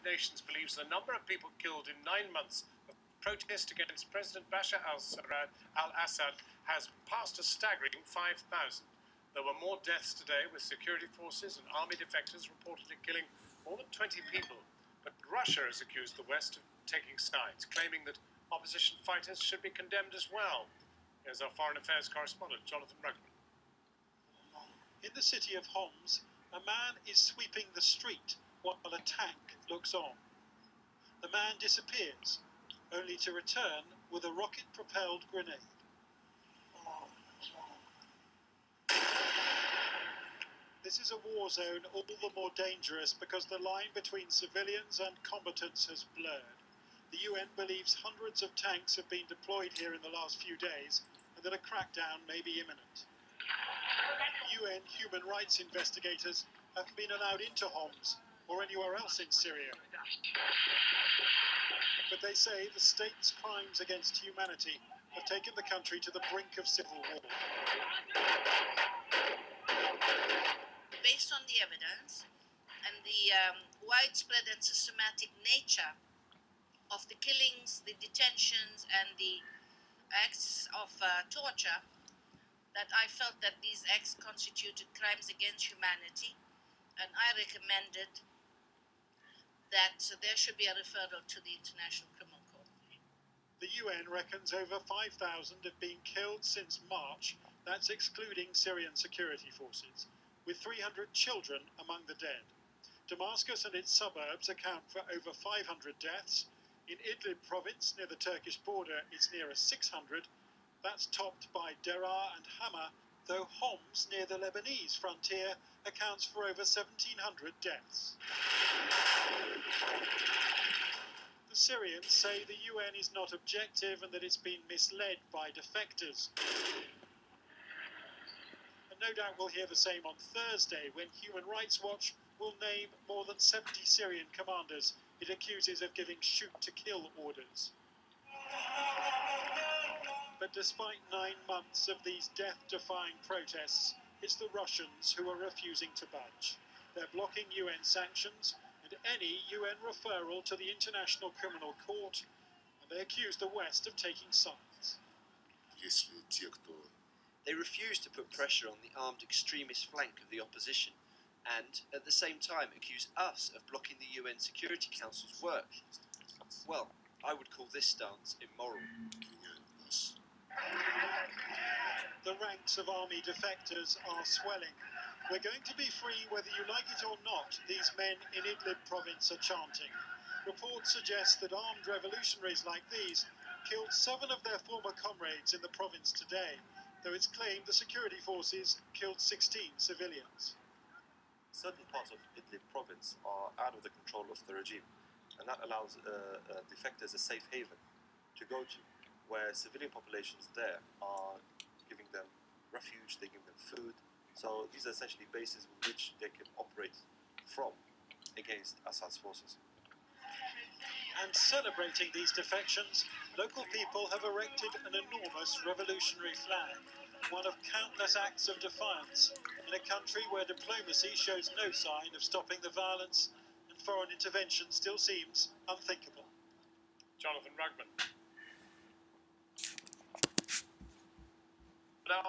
Nations believes the number of people killed in 9 months of protest against President Bashar al-Assad has passed a staggering 5,000. There were more deaths today, with security forces and army defectors reportedly killing more than 20 people. But Russia has accused the West of taking sides, claiming that opposition fighters should be condemned as well. Here's our foreign affairs correspondent, Jonathan Rugman. In the city of Homs, a man is sweeping the street while a tank looks on. The man disappears, only to return with a rocket-propelled grenade. This is a war zone all the more dangerous because the line between civilians and combatants has blurred. The UN believes hundreds of tanks have been deployed here in the last few days and that a crackdown may be imminent. UN human rights investigators haven't been allowed into Homs or anywhere else in Syria. But they say the state's crimes against humanity have taken the country to the brink of civil war. Based on the evidence and the widespread and systematic nature of the killings, the detentions, and the acts of torture, that I felt that these acts constituted crimes against humanity, and I recommended that there should be a referral to the International Criminal Court. The UN reckons over 5,000 have been killed since March. That's excluding Syrian security forces, with 300 children among the dead. Damascus and its suburbs account for over 500 deaths. In Idlib province, near the Turkish border, it's nearer 600. That's topped by Deraa and Hama, though Homs, near the Lebanese frontier, accounts for over 1,700 deaths. The Syrians say the UN is not objective and that it's been misled by defectors. And no doubt we'll hear the same on Thursday, when Human Rights Watch will name more than 70 Syrian commanders it accuses of giving shoot-to-kill orders. But despite 9 months of these death-defying protests, it's the Russians who are refusing to budge. They're blocking UN sanctions and any UN referral to the International Criminal Court, and they accuse the West of taking sides. They refuse to put pressure on the armed extremist flank of the opposition, and at the same time accuse us of blocking the UN Security Council's work. Well, I would call this stance immoral. The ranks of army defectors are swelling. We're going to be free whether you like it or not, these men in Idlib province are chanting. Reports suggest that armed revolutionaries like these killed 7 of their former comrades in the province today, though it's claimed the security forces killed 16 civilians. Certain parts of Idlib province are out of the control of the regime, and that allows defectors a safe haven to go to, where civilian populations there are giving them refuge, they give them food. So these are essentially bases in which they can operate from against Assad's forces. And celebrating these defections, local people have erected an enormous revolutionary flag, one of countless acts of defiance in a country where diplomacy shows no sign of stopping the violence and foreign intervention still seems unthinkable. Jonathan Rugman. Now,